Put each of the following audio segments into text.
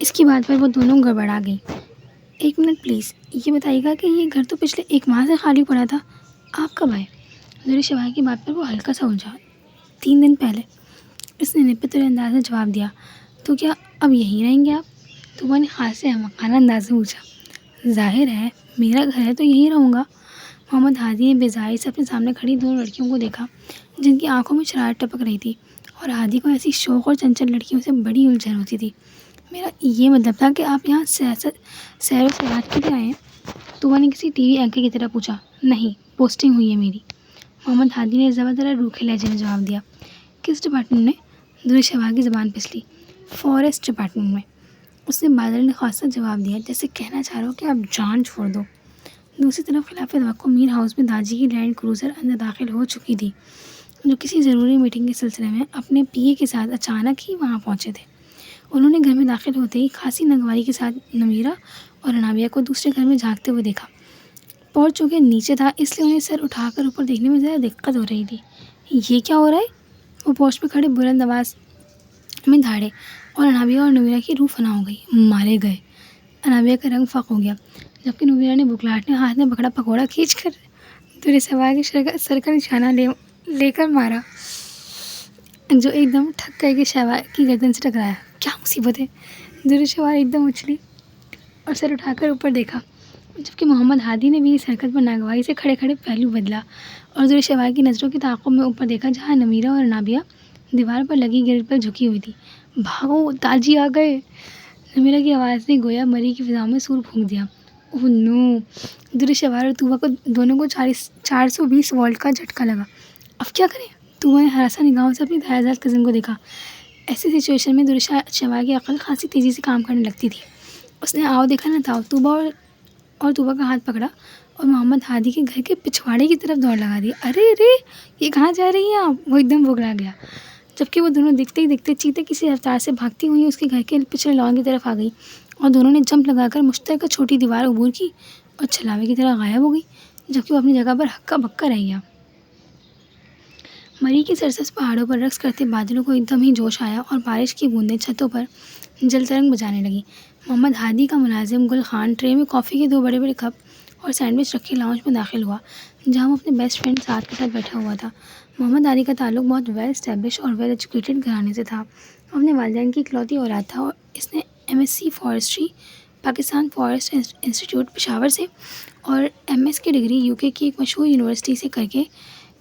اس کی بات پر وہ دونوں گڑبڑا گئی۔ ایک منٹ پلیز، یہ بتائیے گا کہ یہ گھر تو پچھلے 1 ماہ سے خالی پڑا تھا، آپ کب آئے؟ زہر شفا کی بات پر وہ ہلکا سا الجھا۔ 3 دن پہلے، اس نے نپت ہوئے انداز میں جواب دیا۔ تو کیا اب یہیں رہیں گے آپ؟ طوبیٰ نے خاصے احمقانہ انداز میں پوچھا۔ ظاہر ہے، میرا گھر ہے تو یہیں رہوں گا۔ محمد ہادی نے بیزاری سے اپنے سامنے کھڑی 2 لڑکیوں کو دیکھا جن کی آنکھوں میں شرارت ٹپک رہی تھی، اور ہادی کو ایسی شوق اور چنچل لڑکیوں سے بڑی الجھن ہوتی تھی۔ میرا یہ مطلب تھا کہ آپ یہاں سیر و سیاحت کے لیے آئے ہیں؟ طوبیٰ نے کسی ٹی وی اینکر کی طرح پوچھا۔ نہیں، پوسٹنگ ہوئی ہے میری، محمد ہادی نے زبردر روکھے لہجے میں جواب دیا۔ کس ڈپارٹمنٹ میں؟ زہر شفا کی زبان پھسلی۔ فارسٹ ڈپارٹمنٹ میں، اس نے بادل نے خاصا جواب دیا، جیسے کہنا چاہ رہا ہو کہ آپ جان چھوڑ دو۔ دوسری طرف خلاف توقع میر ہاؤس میں داجی کی لینڈ کروزر اندر داخل ہو چکی تھی، جو کسی ضروری میٹنگ کے سلسلے میں اپنے پی اے کے ساتھ اچانک ہی وہاں پہنچے تھے۔ انہوں نے گھر میں داخل ہوتے ہی خاصی ناگواری کے ساتھ نمیرہ اور رنابیہ کو دوسرے گھر میں جھانکتے ہوئے دیکھا۔ پورچ چونکہ نیچے تھا، اس لیے انہیں سر اٹھا کر اوپر دیکھنے میں ذرا دقت ہو رہی تھی۔ یہ کیا ہو رہا ہے؟ وہ پورچ پہ کھڑے بلند آواز میں دھاڑے، اور رنابیہ اور نمیرہ کی روح فنا ہو گئی۔ مارے گئے! رنابیہ کا رنگ فاق ہو گیا، جبکہ نمیرہ نے بکھلاہٹ ہاتھ میں پکڑا پکوڑا کھینچ کر زہر شفا کے سر کا نشانہ لے کر مارا، جو ایک دم ٹھک کر کے شفا کی گردن سے ٹکرایا۔ کیا مصیبت ہے! زہر شفا ایک دم اچھلی اور سر اٹھا کر اوپر دیکھا، جبکہ محمد ہادی نے بھی اس حرکت پر ناگواری سے کھڑے کھڑے پہلو بدلا اور زہر شفا کی نظروں کے تعاقب میں اوپر دیکھا، جہاں نمیرہ اور رنابیہ دیوار پر لگی گرل پر جھکی ہوئی تھی۔ بھاگو، داجی آ گئے! نمیرہ کی آواز نے گویا مری کی فضاؤں میں سور پھونک دیا۔ اوہ نو! زہر شفا اور طوبیٰ کو دونوں کو 420 وولٹ کا جھٹکا لگا۔ اب کیا کریں؟ طوبیٰ نے ہراساں نگاہوں سے اپنی دھیانات کزن کو دیکھا۔ ایسی سچویشن میں زہر شفا کی عقل خاصی تیزی سے کام کرنے لگتی تھی۔ اس نے آؤ دیکھا نہ تھا طوبیٰ کا ہاتھ پکڑا اور محمد ہادی کے گھر کے پچھواڑے کی طرف دوڑ لگا دی۔ ارے ارے، یہ کہاں جا رہی ہیں آپ؟ وہ ایک دم بگڑا گیا، جبکہ وہ دونوں دیکھتے ہی دیکھتے چیتے کسی رفتار سے بھاگتی ہوئی اس کے گھر کے پچھلے لان کی طرف آ گئی، اور دونوں نے جمپ لگا کر مشترکہ چھوٹی دیوار عبور کی اور چھلاوے کی طرح غائب ہو گئی، جبکہ وہ اپنی جگہ پر ہکا بکا رہ گیا۔ مری کے سرسبز پہاڑوں پر رقص کرتے بادلوں کو ایک دم ہی جوش آیا اور بارش کی بوندیں چھتوں پر جل ترنگ بجانے لگیں۔ محمد ہادی کا ملازم گل خان ٹرے میں کافی کے 2 بڑے بڑے کپ اور سینڈوچ رکھے لاؤنج میں داخل ہوا، جہاں وہ اپنے بیسٹ فرینڈ سعد کے ساتھ بیٹھا ہوا تھا۔ محمد ہادی کا تعلق بہت ویل اسٹیبلش اور ویل ایجوکیٹڈ گھرانے سے تھا۔ وہ اپنے والدین کی اکلوتی اولاد تھا، اور اس نے MSc forestry Pakistan forest institute Peshawar سے اور MS کی ڈگری UK کی ایک مشہور یونیورسٹی سے کر کے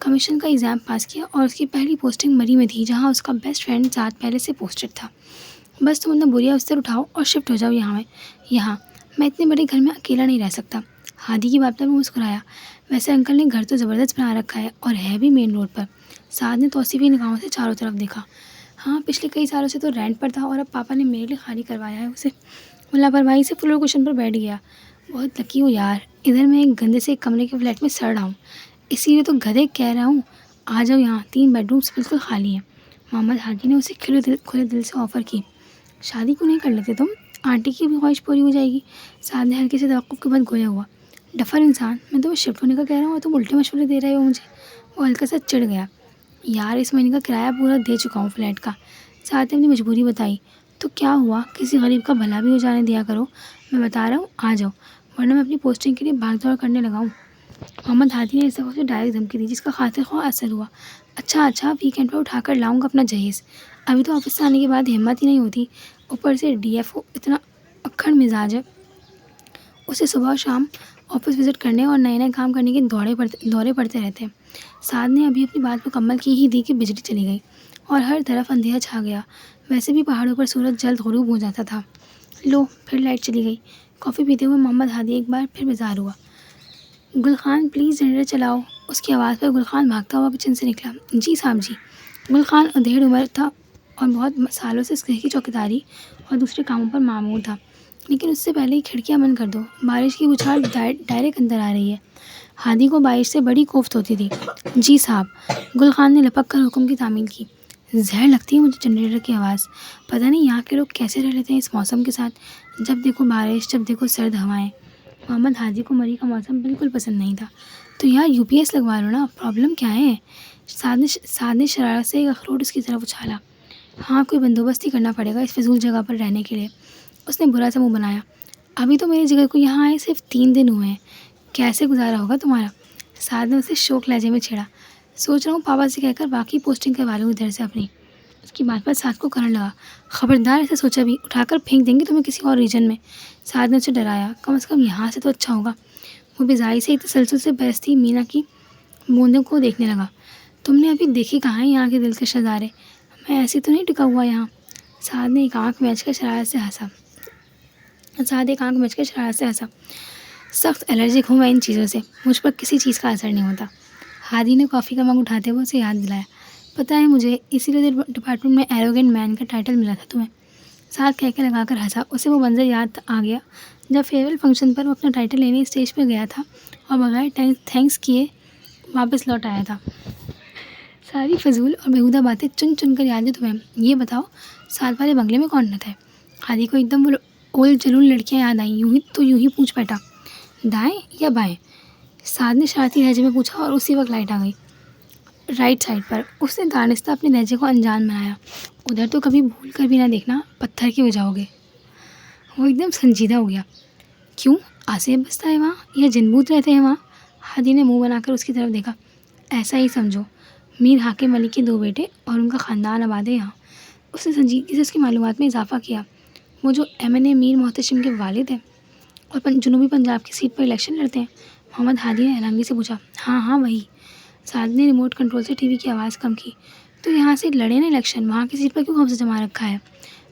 کمیشن کا ایگزام پاس کیا، اور اس کی پہلی پوسٹنگ مری میں تھی، جہاں اس کا بیسٹ فرینڈ سعد پہلے سے پوسٹڈ تھا۔ بس تم اپنا بوریا بستر اٹھاؤ اور شفٹ ہو جاؤ یہاں میں اتنے بڑے گھر میں اکیلا نہیں رہ سکتا۔ ہادی کی بات پر میں مسکرایا۔ ویسے انکل نے گھر تو زبردست بنا رکھا ہے، اور ہے بھی مین روڈ پر۔ سعد نے توصیفی نگاہوں سے چاروں طرف دیکھا۔ ہاں، پچھلے کئی سالوں سے تو رینٹ پر تھا، اور اب پاپا نے میرے لیے خالی کروایا ہے اسے۔ وہ لاپرواہی سے فلور کوشن پر بیٹھ گیا۔ بہت لکی ہوں یار، ادھر میں ایک گندے سے کمرے کے فلیٹ میں سڑ رہا ہوں، اسی لیے تو گدھے کہہ رہا ہوں آ جاؤ یہاں، 3 بیڈ رومس بالکل خالی ہیں۔ محمد ہادی نے اسے کھلے دل سے آفر کی۔ شادی کیوں نہیں کر لیتے تم؟ آنٹی کی بھی خواہش پوری ہو جائے گی۔ سعد نے ہلکے سے توقف کے بعد گویا ہوا۔ ڈفر انسان، میں تو شفٹ ہونے کا کہہ رہا ہوں اور تم الٹے مشورے دے رہے ہو مجھے۔ وہ ہلکا سا چڑ گیا۔ یار، اس مہینے کا کرایہ پورا دے چکا ہوں فلیٹ کا۔ سعد نے اپنی مجبوری بتائی۔ تو کیا ہوا، کسی غریب کا بھلا بھی ہو جانے دیا کرو، میں بتا رہا ہوں آ جاؤ، ورنہ میں اپنی پوسٹنگ کے لیے بھاگ دوڑ کرنے لگا ہوں۔ محمد ہادی نے اس دفعہ سے ڈائریکٹ دھمکی دی، جس کا خاطر خواہ اثر ہوا۔ اچھا، ویکینڈ پر اٹھا کر لاؤں گا اپنا جہیز۔ ابھی تو آفس سے آنے کے بعد ہمت ہی نہیں ہوتی، اوپر سے DFO اتنا اکھڑ مزاج ہے، اسے صبح اور شام آفس وزٹ کرنے اور نئے کام کرنے کے دورے پڑتے رہتے ہیں۔ سعد نے ابھی اپنی بات مکمل کی ہی دی کہ بجلی چلی گئی اور ہر طرف اندھیرا چھا گیا۔ ویسے بھی پہاڑوں پر سورج جلد غروب ہو جاتا تھا۔ لو، پھر لائٹ چلی گئی۔ کافی پیتے ہوئے محمد ہادی ایک بار پھر بیزار ہوا۔ گل خان پلیز جنریٹر چلاؤ۔ اس کی آواز پر گل خان بھاگتا ہوا کچن سے نکلا۔ جی صاحب جی۔ گل خان ادھیڑ عمر تھا اور بہت سالوں سے اس گھر کی چوکیداری اور دوسرے کاموں پر معمور تھا، لیکن اس سے پہلے ہی کھڑکیاں بند کر دو، بارش کی بچھاڑ ڈائریکٹ اندر آ رہی ہے۔ ہادی کو بارش سے بڑی کوفت ہوتی تھی۔ جی صاحب، گل خان نے لپک کر حکم کی تعمیل کی۔ زہر لگتی ہے مجھے جنریٹر کی آواز، پتہ نہیں یہاں کے لوگ کیسے رہ لیتے ہیں اس موسم کے ساتھ، جب دیکھو بارش، جب دیکھو سرد ہوائیں۔ محمد ہادی کو مری کا موسم بالکل پسند نہیں تھا۔ تو یار UPS لگوا لو نا، پرابلم کیا ہے؟ سعد نے شرارت سے ایک اخروٹ اس کی طرف اچھالا۔ ہاں، کوئی بندوبست ہی کرنا پڑے گا اس فضول جگہ پر رہنے کے لیے۔ اس نے برا سا منہ بنایا۔ ابھی تو میری جگہ کو یہاں آئے صرف 3 دن ہوئے ہیں، کیسے گزارا ہوگا تمہارا؟ سعد نے اسے شوق لہجے میں چھیڑا۔ سوچ رہا ہوں پاپا سے کہہ کر باقی پوسٹنگ کروا لوں ادھر سے اپنی۔ اس کی بات پر سعد کو کرنے لگا۔ خبردار ایسے سوچا بھی، اٹھا کر پھینک دیں گے تمہیں کسی اور ریجن میں۔ سعد نے اسے ڈرایا۔ کم از کم یہاں سے تو اچھا ہوگا۔ وہ بزائی سے ایک تسلسل سے برستی مینا کی بوندوں کو دیکھنے لگا۔ تم نے ابھی دیکھی کہاں ہے یہاں کے دلکش نظارے؟ میں ایسے تو نہیں ٹکا ہوا یہاں۔ سعد نے ایک آنکھ میچ کر شرارت سے ہنسا۔ سخت الرجک ہوں میں ان چیزوں سے، مجھ پر کسی چیز کا اثر نہیں ہوتا۔ ہادی نے کافی کا مگ اٹھاتے ہوئے اسے یاد دلایا۔ پتہ ہے مجھے، اسی لیے ڈپارٹمنٹ میں ایروگینٹ مین کا ٹائٹل ملا تھا تمہیں۔ ساتھ کہہ کے لگا کر ہنسا۔ اسے وہ منظر یاد آ گیا جب فیئرویل فنکشن پر وہ اپنا ٹائٹل لینے اسٹیج پہ گیا تھا اور بغیر تھینکس کیے واپس لوٹ آیا تھا۔ ساری فضول اور بیہودہ باتیں چن چن کر یاد ہے تمہیں۔ یہ بتاؤ ساتھ والے بنگلے میں کون رہتا ہے؟ ہادی کو ایک دم وہ اول جلول لڑکیاں یاد آئیں۔ یوں ہی پوچھ بیٹھا۔ دائیں یا بائیں؟ سعد نے شرارتی لہجے میں پوچھا اور اسی وقت لائٹ آ گئی۔ رائٹ سائڈ پر، اس نے دانستہ اپنے لہجے کو انجان بنایا۔ ادھر تو کبھی بھول کر بھی نہ دیکھنا، پتھر کے ہو جاؤ گے۔ وہ ایک دم سنجیدہ ہو گیا۔ کیوں، آصف بستا ہے وہاں یا جن بھوت رہتے ہیں وہاں؟ ہادی نے منہ بنا کر اس کی طرف دیکھا۔ ایسا ہی سمجھو، میر حاکم علی کے 2 بیٹے اور ان کا خاندان آباد ہے یہاں۔ اس نے سنجیدگی سے اس کی معلومات میں اضافہ کیا۔ وہ جو MNA میر محتشم کے والد ہیں اور جنوبی پنجاب کی سیٹ پر الیکشن لڑتے ہیں؟ محمد ہادی نے حیرانگی سے پوچھا۔ ہاں وہی۔ سعد نے ریموٹ کنٹرول سے TV کی آواز کم کی۔ تو یہاں سے لڑے نا الیکشن، وہاں کی سیٹ پر کیوں قبضہ جما رکھا ہے؟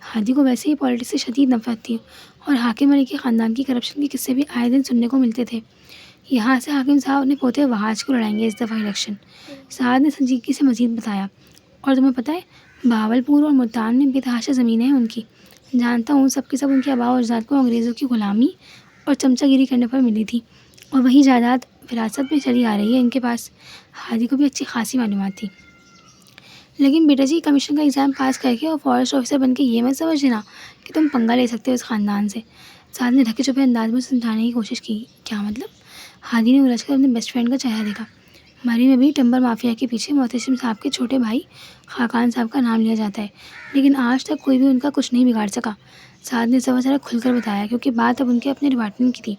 ہادی کو ویسے ہی پالیٹکس سے شدید نفرت تھی اور حاکم علی کے خاندان کی کرپشن کے قصے بھی آئے دن سننے کو ملتے تھے۔ یہاں سے حاکم صاحب اپنے پوتے وحاج کو لڑائیں گے اس دفعہ الیکشن، سعد نے سنجیدگی سے مزید بتایا۔ اور تمہیں پتہ ہے بہاولپور اور ملتان میں بے تحاشا زمینیں ہیں ان کی۔ جانتا ہوں سب کے سب ان کے آباء و اجداد کو انگریزوں کی غلامی اور چمچہ گیری کرنے پر ملی تھی، اور وہی جائیداد وراثت میں چلی آ رہی ہے ان کے پاس۔ ہادی کو بھی اچھی خاصی معلومات تھی۔ لیکن بیٹا جی، کمیشن کا ایگزام پاس کر کے اور فارسٹ آفیسر بن کے یہ مت سمجھ لینا کہ تم پنگا لے سکتے ہو اس خاندان سے۔ سعد نے ڈھکے چھپے انداز میں سمجھانے کی کوشش کی۔ کیا مطلب؟ ہادی نے الجھ کر اپنے بیسٹ فرینڈ کا چہرہ دیکھا۔ مری میں بھی ٹمبر مافیا کے پیچھے محتشم صاحب کے چھوٹے بھائی خاقان صاحب کا نام لیا جاتا ہے، لیکن آج تک کوئی بھی ان کا کچھ نہیں بگاڑ سکا۔ سعد نے ذرا کھل کر بتایا، کیونکہ بات اب ان کے اپنے ڈپارٹمنٹ کی تھی۔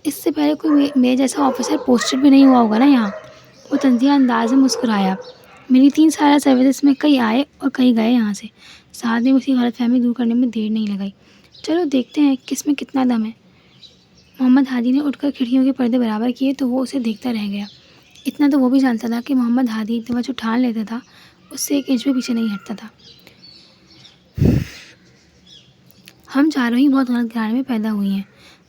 اس سے پہلے کوئی میرے جیسا آفیسر پوسٹڈ بھی نہیں ہوا ہوگا نا یہاں؟ وہ طنزیہ انداز میں مسکرایا۔ میری 3 سالہ سروسز میں کئی آئے اور کئی گئے یہاں سے۔ سعد نے اسی غلط فہمی دور کرنے میں دیر نہیں لگائی۔ چلو دیکھتے ہیں کس میں کتنا دم ہے۔ محمد ہادی نے اٹھ کر کھڑکیوں کے پردے برابر کیے تو وہ اسے دیکھتا رہ گیا۔ اتنا تو وہ بھی جانتا تھا کہ محمد ہادی اتنا جو ٹھان لیتا تھا اس سے 1 انچ بھی پیچھے نہیں ہٹتا تھا۔ ہم چاروں ہی بہت غلط گھرانے میں پیدا ہوئی ہیں۔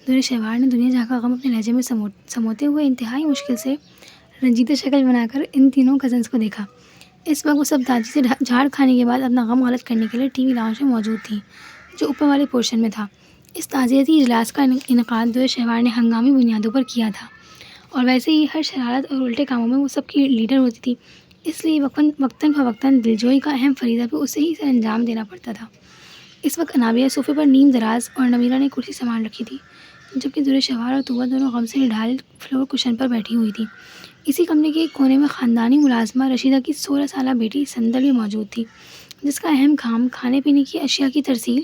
دور شہوار نے دنیا جہاں کا غم اپنے لہجے میں سموتے ہوئے انتہائی مشکل سے رنجیدہ شکل بنا کر ان تینوں کزنس کو دیکھا۔ اس وقت وہ سب داجی سے جھاڑ کھانے کے بعد اپنا غم غلط کرنے کے لیے TV لاؤنج میں موجود تھیں، جو اوپر والے پورشن میں تھا۔ اس تعزیتی اجلاس کا انعقاد دور شہوار نے ہنگامی بنیادوں پر کیا تھا، اور ویسے ہی ہر شرارت اور الٹے کاموں میں وہ سب کی لیڈر ہوتی تھی، اس لیے وقتاً فوقتاً دلجوئی کا اہم فریضہ بھی اسے ہی سر انجام دینا پڑتا تھا۔ اس وقت انابیہ صوفے پر نیم دراز اور نمیرہ نے کرسی سنبھال رکھی تھی، جبکہ دور شہوار اور طوبہ دونوں غم سے نڈھال فلور کشن پر بیٹھی ہوئی تھی۔ اسی کمرے کے ایک کونے میں خاندانی ملازمہ رشیدہ کی 16 سالہ بیٹی سندل بھی موجود تھی، جس کا اہم کام کھانے پینے کی اشیاء کی ترسیل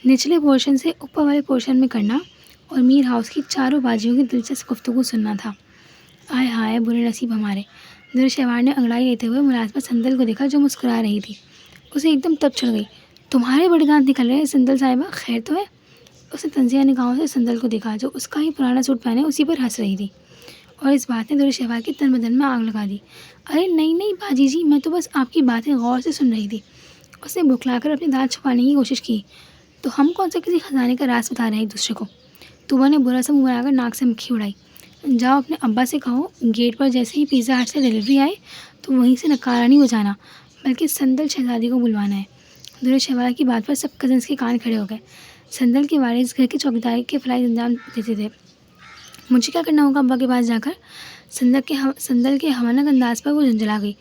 نچلے پورشن سے اوپر والے پورشن میں کرنا اور میر ہاؤس کی چاروں باجیوں کی دلچسپ گفتگو سننا تھا۔ آئے ہائے برے نصیب ہمارے! دور شہوار نے انگڑائی لیتے ہوئے ملازمہ سندل کو دیکھا جو مسکرا رہی تھی۔ اسے ایک دم تب چڑھ گئی۔ تمہارے بڑے دانت نکل رہے ہیں سندل صاحبہ، خیر تو ہے؟ اس نے تنزیہ نگاہوں سے سندل کو دیکھا جو اس کا ہی پرانا سوٹ پہنے اسی پر ہنس رہی تھی، اور اس بات نے دور شہوار کے تن بدن میں آگ لگا دی۔ ارے نہیں باجی جی، میں تو بس آپ کی باتیں غور سے سن رہی تھی۔ اس نے بکھلا کر اپنے دانت چھپانے کی کوشش کی۔ تو ہم کون سا کسی خزانے کا راز بتا رہے ہیں ایک دوسرے کو؟ طوبہ نے برا سا منہ بنا کر ناک سے مکھی اڑائی۔ جاؤ اپنے ابا سے کہو گیٹ پر جیسے ہی پیزا ہٹ سے ڈلیوری آئے تو وہیں سے نکارا نہیں بجانا، بلکہ سندل شہزادی کو بلوانا ہے۔ دور شہوار کی بات پر سب کزنس کے کان کھڑے ہو گئے۔ سندل کے والد گھر کی چوکیداری کے فرائض انجام دیتے تھے۔ مجھے کیا کرنا ہوگا ابا کے پاس جا کر؟ سندل کے حمانک انداز پر وہ جھنجھلا گئی۔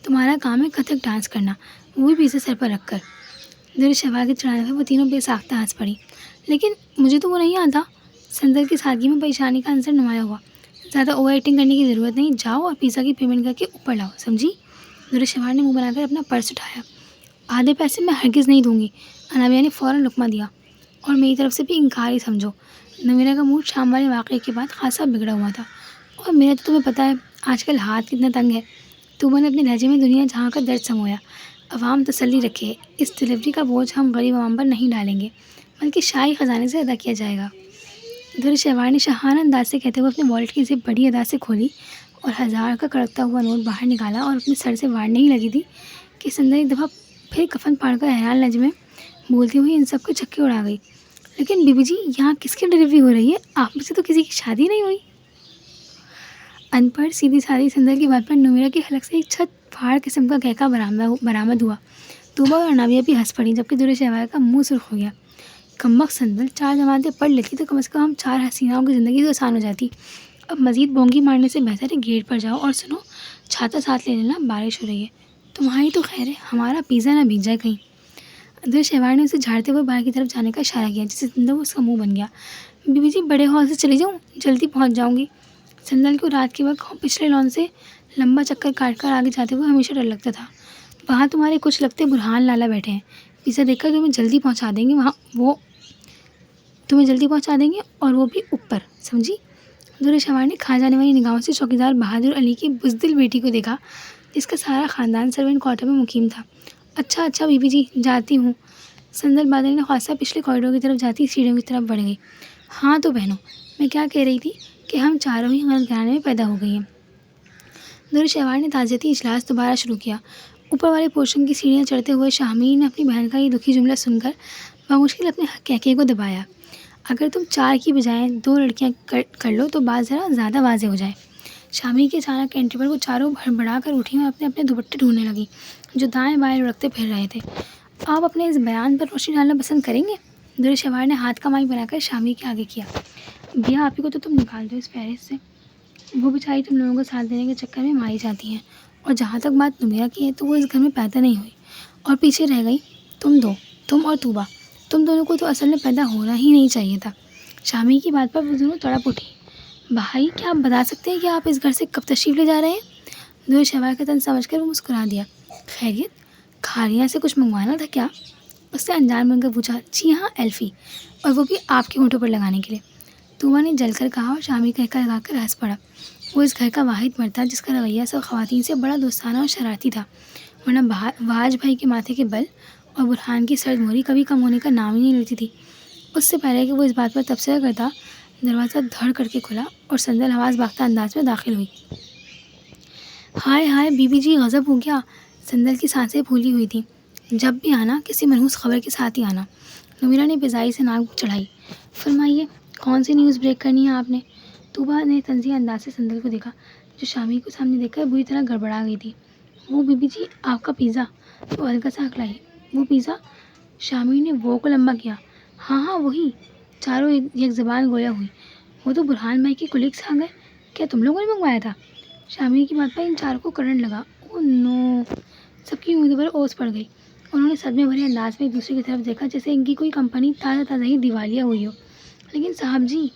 تمہارا کام ہے کتھک ڈانس کرنا، وہ بھی پیزا سر پر رکھ کر۔ دور شہوار کے چڑھانے پر وہ تینوں بے ساختہ ہنس پڑی۔ لیکن مجھے تو وہ نہیں آتا۔ سندل کی سادگی میں پریشانی کا عنصر نمایاں ہوا۔ زیادہ اوور ایٹنگ کرنے کی ضرورت نہیں، جاؤ اور پیزا کی پیمنٹ کر کے اوپر لاؤ، سمجھی؟ دور شہوار نے منہ بنا کر اپنا پرس اٹھایا۔ آدھے پیسے میں ہرگز نہیں دوں گی، انابیہ نے فوراً لقمہ دیا۔ اور میری طرف سے بھی انکار ہی سمجھو۔ نمیرہ کا موڈ شام والے واقعے کے بعد خاصا بگڑا ہوا تھا، اور میرا تو تمہیں پتہ ہے آج کل ہاتھ کتنا تنگ ہے۔ تو نے اپنے لہجے میں دنیا جہاں کا درد سمویا۔ عوام تسلی رکھے، اس ڈلیوری کا بوجھ ہم غریب عوام پر نہیں ڈالیں گے، بلکہ شاہی خزانے سے ادا کیا جائے گا۔ ادھر شہوار نے شاہانہ انداز سے کہتے ہوئے اپنے والیٹ کی زپ بڑی ادا سے کھولی اور 1000 کا کڑکتا ہوا نوٹ باہر نکالا، اور اپنے سر سے وار نہیں لگی تھی کہ سندر ایک دفعہ پھر کفن پاڑ کر حیران لہجے میں بولتی ہوئی ان سب کو چھکے اڑا گئی۔ لیکن بی بی جی، یہاں کس کی ڈلیوری ہو رہی ہے؟ آپ میں سے تو کسی کی شادی نہیں ہوئی؟ ان پڑھ سیدھی سادھی سندر کی بات پر نمیرہ کی حلق سے ایک چھت پھاڑ قسم کا کہکا برآمد ہوا۔ طوبہ اور انابیہ بھی ہنس پڑی، جبکہ در شہوار کا منہ سرخ ہو گیا۔ کمبخت سندر، 4 جماعتیں پڑھ لیتی تو کم از کم ہم 4 حسیناؤں کی زندگی تو آسان ہو جاتی۔ اب مزید بونگی مارنے سے بہتر ہے گیٹ پر جاؤ اور سنو، چھاتا ساتھ لے لینا، بارش ہو رہی ہے۔ تمہاری تو خیر ہے، ہمارا پیزا نہ بھیگ جائے کہیں۔ در شہوار نے اسے جھاڑتے ہوئے باہر کی طرف جانے کا اشارہ کیا، جس سے سندر اس کا منہ بن گیا۔ بی بی جی، بڑے ہال سے چلی جاؤں؟ جلدی پہنچ جاؤں گی۔ سندر کو رات کے وقت پچھلے لان سے لمبا چکر کاٹ کر آگے جاتے ہوئے ہمیشہ ڈر لگتا تھا۔ وہاں تمہارے کچھ لگتے برہان لالا بیٹھے ہیں، پیزا دیکھ کر تمہیں جلدی پہنچا دیں گے اور وہ بھی اوپر، سمجھی؟ در شہوار نے کھا جانے والی نگاہوں سے چوکیدار بہادر علی کی بزدل بیٹی کو دیکھا، جس کا سارا خاندان سرونٹ کوارٹر میں مقیم تھا۔ اچھا بی بی جی، جاتی ہوں۔ سندر بادل نے خاصا پچھلے کوریڈور کی طرف جاتی سیڑھیوں کی طرف بڑھ گئی۔ ہاں تو بہنوں، میں کیا کہہ رہی تھی کہ ہم چاروں ہی غلط گھرانے میں پیدا ہو گئی ہیں۔ در شہوار نے تعزیتی اجلاس دوبارہ شروع کیا۔ اوپر والے پورشن کی سیڑھیاں چڑھتے ہوئے شاہمین نے اپنی بہن کا یہ دکھی جملہ سن کر بمشکل اپنے کہکے کو دبایا۔ اگر تم 4 کی بجائے 2 لڑکیاں کر لو تو بات ذرا زیادہ واضح ہو جائے۔ شامی کے اچانک انٹری پر وہ چاروں بڑھا کر اٹھی اور اپنے دوپٹے ڈھونڈنے لگی جو دائیں بائیں لڑکتے پھر رہے تھے۔ آپ اپنے اس بیان پر روشنی ڈالنا پسند کریں گے؟ در شہوار نے ہاتھ کا مائک بنا کر شامی کے آگے کیا۔ بیا آپ ہی کو تو تم نکال دو اس فہرست سے، وہ بیچاری تم لوگوں کو ساتھ دینے کے چکر میں ماری جاتی ہیں، اور جہاں تک بات نمیرہ کی ہے تو وہ اس گھر میں پیدا نہیں ہوئی اور پیچھے رہ گئی تم اور طوبہ۔ تم دونوں کو تو اصل میں پیدا ہونا ہی نہیں چاہیے تھا۔ شامی کی بات پر وہ دونوں تڑپ اٹھی۔ بھائی، کیا آپ بتا سکتے ہیں کہ آپ اس گھر سے کب تشریف لے جا رہے ہیں؟ در شہوار کا تن سمجھ کر وہ مسکرا دیا۔ خیریت؟ کھاریاں سے کچھ منگوانا تھا کیا؟ اس نے انجان بن کر پوچھا۔ جی ہاں، ایلفی، اور وہ بھی آپ کے ہونٹوں پر لگانے کے لیے، طوبہ نے جل کر کہا، اور شامی کا کہکا لگا کر ہنس پڑا۔ وہ اس گھر کا واحد مرد تھا جس کا رویہ سب خواتین سے بڑا دوستانہ اور شرارتی تھا، ورنہ واج بھائی کے ماتھے کے بل اور برہان کی سرد موری کبھی کم ہونے کا نام ہی نہیں لیتی تھی۔ اس سے پہلے کہ وہ اس بات پر تبصرہ کرتا، دروازہ دھڑ کر کے کھلا اور سندر حواس باختہ انداز میں داخل ہوئی۔ ہائے بی بی جی، غضب ہو گیا۔ سندر کی سانسیں پھولی ہوئی تھیں۔ جب بھی آنا کسی منحوس خبر کے ساتھ ہی آنا۔ نمیرہ نے بیزاری سے ناک چڑھائی۔ فرمائیے، کون سی نیوز بریک کرنی ہے آپ نے؟ طوبہ نے تنزیہ انداز سے سندر کو دیکھا، جو شامی کو سامنے دیکھ کر بری طرح گڑبڑا گئی تھی۔ وہ بی بی جی، آپ کا پیزا۔ وہ ہلکا سا ہکلائی۔ وہ پیزا؟ شامی نے وہ کو لمبا کیا۔ ہاں وہی۔ چاروں یک زبان گویا ہوئی۔ وہ تو برہان بھائی کے کولیگس آ گئے، کیا تم لوگوں نے منگوایا تھا؟ شامی کی بات پر ان چاروں کو کرنٹ لگا۔ او نو! سب کی امیدوں پر اوس پڑ گئی۔ انہوں نے صدمے بھرے انداز میں ایک دوسرے کی طرف دیکھا، جیسے ان کی کوئی کمپنی تازہ ہی دیوالیہ ہوئی ہو۔ لیکن صاحب جی،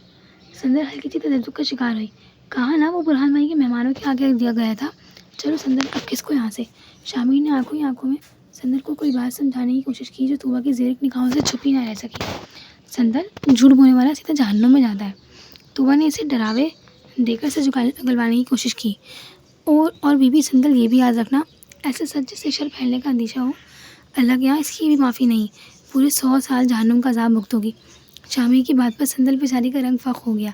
سندر ہلکی سی تذبذب کا شکار ہوئی۔ کہا نا وہ برہان بھائی کے مہمانوں کے آگے رکھ دیا گیا تھا۔ چلو سندر، اب کس کو یہاں سے؟ شامی نے آنکھوں میں سندر کو کوئی بات سمجھانے کی کوشش کی جو طوبہ کی زیرک نگاہوں سے چھپی نہ رہ سکی۔ سندر، جھوٹ بولنے والا سیدھا جہنم میں جاتا ہے۔ طوبہ نے اسے ڈراوے دے کر سچ اگلوانے کی کوشش کی۔ اور بی بی سندر، یہ بھی یاد رکھنا، ایسے سچ جس سے شر پھیلنے کا اندیشہ ہو، اللہ کے یہاں اس کی بھی معافی نہیں، پورے 100 سال جہنم کا عذاب بھگتو گی۔ شامی کی بات پر سندر بیچاری کا رنگ فاق ہو گیا۔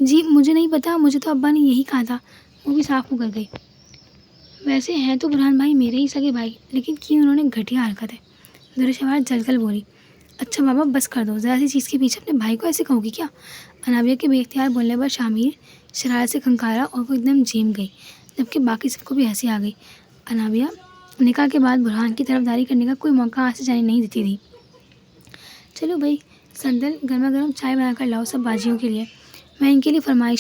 جی مجھے نہیں پتا، مجھے تو ابا نے یہی کہا تھا۔ وہ بھی صاف مکر گئی۔ ویسے ہیں تو برہان بھائی میرے ہی سگے بھائی، لیکن کی انہوں نے گھٹیا حرکت ہے۔ در شہوار جل کر بولی۔ اچھا بابا، بس کر دو، ذرا سی چیز کے پیچھے اپنے بھائی کو ایسے کہو گی کیا؟ انابیہ کے بے اختیار بولنے پر شامیر شرارت سے کھنکارا اور وہ ایک دم جیم گئی، جبکہ باقی سب کو بھی ہنسی آ گئی۔ انابیہ نکاح کے بعد برہان کی طرفداری کرنے کا کوئی موقع ہاتھ سے جانے نہیں دیتی تھی۔ چلو بھائی، سندر، گرما گرم چائے بنا کر لاؤ سب باجیوں کے لیے۔ میں ان کے لیے فرائی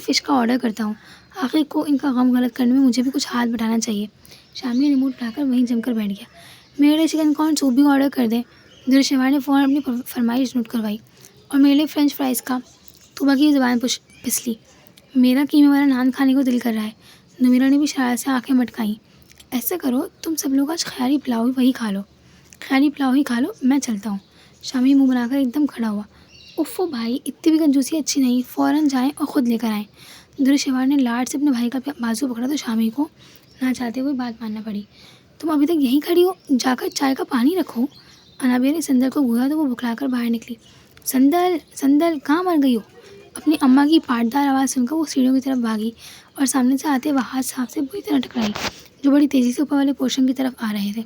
فش کا آرڈر کرتا ہوں۔ آخر کو ان کا غم غلط کرنے میں مجھے بھی کچھ ہاتھ بٹانا چاہیے۔ شامی ریموٹ اٹھا کر وہیں جم کر بیٹھ گیا۔ میرے لیے چکن کارن سوپ بھی آرڈر کر دیں۔ در شہوار نے فوراً اپنی فرمائش نوٹ کروائی۔ اور میرے لیے فرینچ فرائز کا۔ طوبہ کی زبان پھسلی۔ میرا قیمے والا نان کھانے کو دل کر رہا ہے۔ نمیرہ نے بھی شرارت سے آنکھیں مٹکائیں۔ ایسا کرو، تم سب لوگ آج خیاری پلاؤ وہی کھا لو۔ خیالی پلاؤ ہی کھا لو، میں چلتا ہوں۔ شامی منہ بنا کر ایک دم کھڑا ہوا۔ اوفو بھائی، اتنی بھی کنجوسی اچھی نہیں، فوراً جائیں اور خود لے کر آئیں۔ درشوار نے لاڈ سے اپنے بھائی کا بازو پکڑا تو شامی کو نہ چاہتے ہوئے بات ماننا پڑی۔ تم ابھی تک یہیں کھڑی ہو، جا کر چائے کا پانی رکھو۔ انابیہ نے سندل کو گھورا تو وہ بکھلا کر باہر نکلی۔ سندل سندل، کہاں مر گئی ہو؟ اپنی اماں کی پاٹدار آواز سن کر وہ سیڑھیوں کی طرف بھاگی اور سامنے سے آتے وہاج صاحب سے بری طرح ٹکرائی، جو بڑی تیزی سے اوپر والے پورشن کی طرف آ رہے تھے۔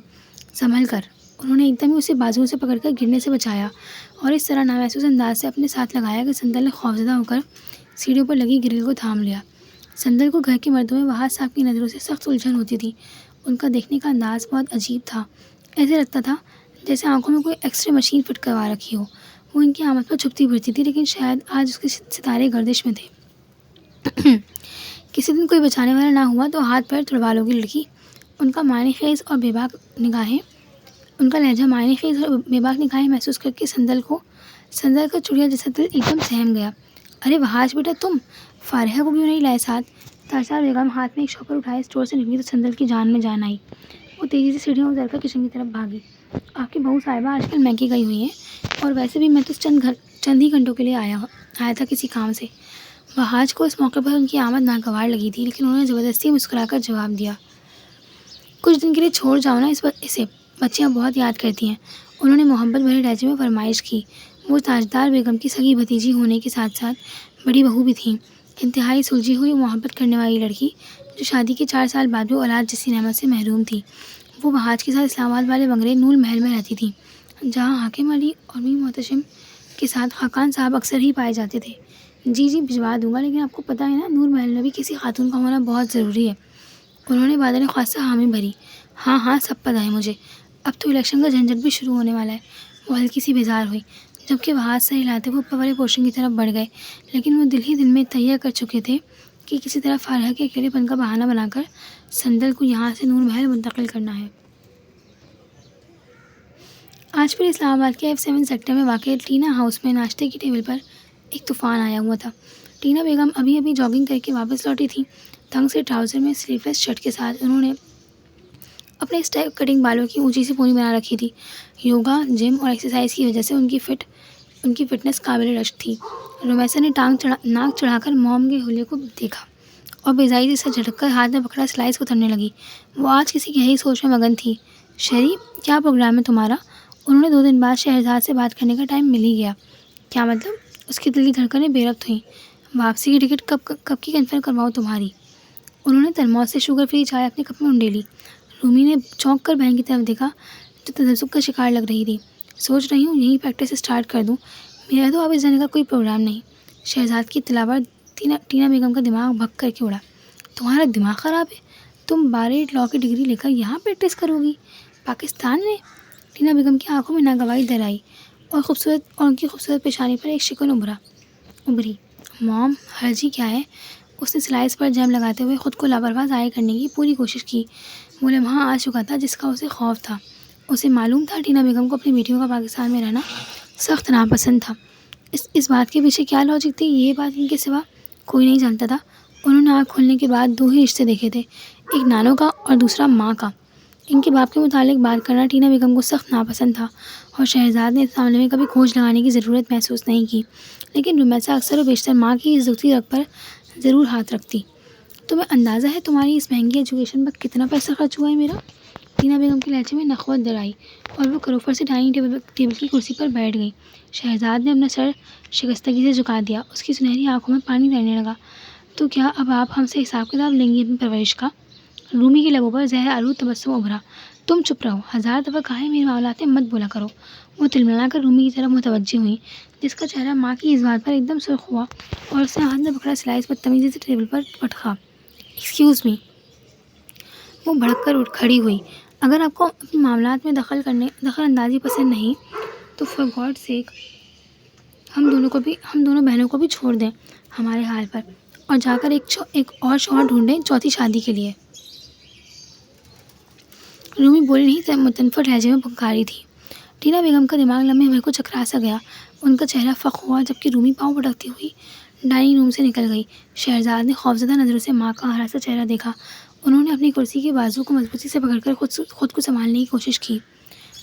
سنبھل کر، انہوں نے ایک دم ہی اسے بازوؤں سے پکڑ کر گرنے سے بچایا اور اس طرح نامحسوس انداز سے اپنے ساتھ لگایا کہ سندل نے خوفزدہ ہو کر سیڑھیوں پر لگی گرل کو تھام لیا۔ سندل کو گھر کے مردوں میں وہاج صاحب کی نظروں سے سخت الجھن ہوتی تھی۔ ان کا دیکھنے کا انداز بہت عجیب تھا، ایسے لگتا تھا جیسے آنکھوں میں کوئی ایکس رے مشین فٹ کروا رکھی ہو۔ وہ ان کی آمد پر چھپتی پھرتی تھی، لیکن شاید آج اس کے ستارے گردش میں تھے۔ کسی دن کوئی بچانے والا نہ ہوا تو ہاتھ پیر تڑوا لو گی لڑکی۔ ان کا معنی خیز اور بے باک نگاہیں ان کا لہجہ معنی خیز اور بے باک نگاہیں محسوس کر کے سندل کا چڑیا جیسا دل ایک دم سہم گیا۔ ارے وہاج بیٹا، تم فارحہ کو کیوں نہیں لائے ساتھ؟ تارسار بیگم ہاتھ میں ایک شاپر اٹھائے اسٹور سے نکلی تو سندل کی جان میں جان آئی۔ وہ تیزی سے سیڑھیاں اتر کر کچن کی طرف بھاگی۔ آپ کی بہو صاحبہ آج کل میکے گئی ہوئی ہیں، اور ویسے بھی میں تو چند ہی گھنٹوں کے لیے آیا تھا کسی کام سے۔ وہاج کو اس موقع پر ان کی آمد ناگوار لگی تھی، لیکن انہوں نے زبردستی مسکرا کر جواب دیا، کچھ دن کے لیے چھوڑ جاؤ نا اسے، بچیاں بہت یاد کرتی ہیں۔ انہوں نے محبت بھرے لہجے میں فرمائش کی۔ وہ تاجدار بیگم کی سگی بھتیجی ہونے کے ساتھ ساتھ بڑی بہو بھی تھیں، انتہائی سلجھی ہوئی محبت کرنے والی لڑکی، جو شادی کے 4 سال بعد بھی اولاد جیسی نعمت سے محروم تھی۔ وہ وہاج کے ساتھ اسلام آباد والے بنگلے نول محل میں رہتی تھی، جہاں حاکم علی اور میر محتشم کے ساتھ خاقان صاحب اکثر ہی پائے جاتے تھے۔ جی بھجوا دوں گا، لیکن آپ کو پتہ ہے نا، نور محل میں بھی کسی خاتون کا ہونا بہت ضروری ہے۔ انہوں نے بادل خواصہ حامی بھری۔ ہاں سب پتہ ہے مجھے، اب تو الیکشن کا جھنجھٹ بھی شروع ہونے والا ہے۔ وہ ہلکی سی بیزار ہوئی، جبکہ وہ ہاتھ سے ہلاتے ہوئے اوپر والے پورشن کی طرف بڑھ گئے، لیکن وہ دل ہی دل میں تہیہ کر چکے تھے کہ کسی طرح فارحہ کے اکیلے پن کا بہانہ بنا کر سندل کو یہاں سے نور محل منتقل کرنا ہے۔ آج پھر اسلام آباد کے F7 سیکٹر میں واقع ٹینا ہاؤس میں ناشتے کی ٹیبل پر ایک طوفان آیا ہوا تھا۔ ٹینا بیگم ابھی جاگنگ کر کے واپس لوٹی تھیں، تنگ سے ٹراؤزر میں سلیو لیس شرٹ کے ساتھ۔ انہوں نے اپنے اسٹیپ کٹنگ بالوں کی اونچی سی پونی بنا رکھی تھی۔ یوگا، جم اور ایکسرسائز کی وجہ سے ان کی فٹنس قابل رشک تھی۔ رومیسا نے ناک چڑھا کر موم کے حلیے کو دیکھا اور بیزاری سے سر جھٹک کر ہاتھ میں پکڑا سلائس کو تلنے لگی۔ وہ آج کسی گہری سوچ میں مگن تھی۔ شری، کیا پروگرام ہے تمہارا؟ انہوں نے 2 دن بعد شہرزاد سے بات کرنے کا ٹائم مل ہی گیا۔ کیا مطلب؟ اس کی دل کی دھڑکنیں بے ربط ہوئیں۔ واپسی کی ٹکٹ کب کی کنفرم کرواؤں تمہاری؟ انہوں نے ترموز سے شوگر فری چائے اپنے کپ میں انڈیلی۔ رومی نے چونک کر بہن کی طرف دیکھا، جو تذبذب کا شکار لگ رہی تھی۔ سوچ رہی ہوں یہیں پریکٹس اسٹارٹ کر دوں، میرا تو واپس جانے کا کوئی پروگرام نہیں۔ شہرزاد کی اطلاع پر ٹینا بیگم کا دماغ بھگ کر کے اڑا۔ تمہارا دماغ خراب ہے؟ تم بارے لاء کی ڈگری لے کر یہاں پریکٹس کرو گی؟ پاکستان میں؟ ٹینا بیگم کی آنکھوں میں ناگواری در آئی اور ان کی خوبصورت پیشانی پر ایک شکن ابھری۔ موم، حرجی کیا ہے؟ اس نے سلائس پر جیم لگاتے ہوئے خود کو لاپرواہ ظاہر کرنے کی پوری کوشش کی۔ وہ لمحہ آ چکا تھا جس کا اسے خوف تھا۔ اسے معلوم تھا ٹینا بیگم کو اپنی بیٹیوں کا پاکستان میں رہنا سخت ناپسند تھا۔ اس بات کے پیچھے کیا لاجک تھی، یہ بات ان کے سوا کوئی نہیں جانتا تھا۔ انہوں نے آنکھ کھولنے کے بعد 2 ہی رشتے دیکھے تھے، ایک نانوں کا اور دوسرا ماں کا۔ ان کے باپ کے متعلق بات کرنا ٹینا بیگم کو سخت ناپسند تھا، اور شہرزاد نے اس معاملے میں کبھی کھوج لگانے کی ضرورت محسوس نہیں کی، لیکن رومیسا اکثر و بیشتر ماں کی اس دکھتی رگ پر ضرور ہاتھ رکھتی۔ تمہیں اندازہ ہے تمہاری اس مہنگی ایجوکیشن پر کتنا پیسہ خرچ ہوا ہے میرا؟ ٹینا بیگم کے لہجے میں نخوت در آئی اور وہ کروفر سے ڈائننگ ٹیبل کی کرسی پر بیٹھ گئی۔ شہرزاد نے اپنا سر شکستگی سے جھکا دیا، اس کی سنہری آنکھوں میں پانی تیرنے لگا۔ تو کیا اب آپ ہم سے حساب کتاب لیں گی اپنی پرورش کا؟ رومی کے لبوں پر زہر آلود تبسم ابھرا۔ تم چپ رہو، 1000 دفعہ کہا ہے میرے معاملات میں مت بولا کرو۔ وہ تلملا کر رومی کی طرف متوجہ ہوئی، جس کا چہرہ ماں کی اس بات پر ایک دم سرخ ہوا اور اس نے ہاتھ میں پکڑا سلائس بدتمیزی سے ٹیبل پر پٹکا۔ Excuse me. وہ بھڑک کر اٹھ کھڑی ہوئی۔ اگر آپ کو اپنے معاملات میں دخل اندازی پسند نہیں تو فار گاڈ سیک ہم دونوں بہنوں کو بھی چھوڑ دیں ہمارے حال پر، اور جا کر ایک اور شوہر ڈھونڈیں چوتھی شادی کے لیے۔ رومی بولی نہیں، متنفر لہجے میں پکاری تھی۔ ٹینا بیگم کا دماغ لمحے بھر کو چکرا سا گیا، ان کا چہرہ فق ہوا، جبکہ رومی پاؤں پٹکتی ہوئی ڈائننگ روم سے نکل گئی۔ شہرزاد نے خوفزدہ نظروں سے ماں کا ہرا سا چہرہ دیکھا۔ انہوں نے اپنی کرسی کے بازو کو مضبوطی سے پکڑ کر خود کو سنبھالنے کی کوشش کی۔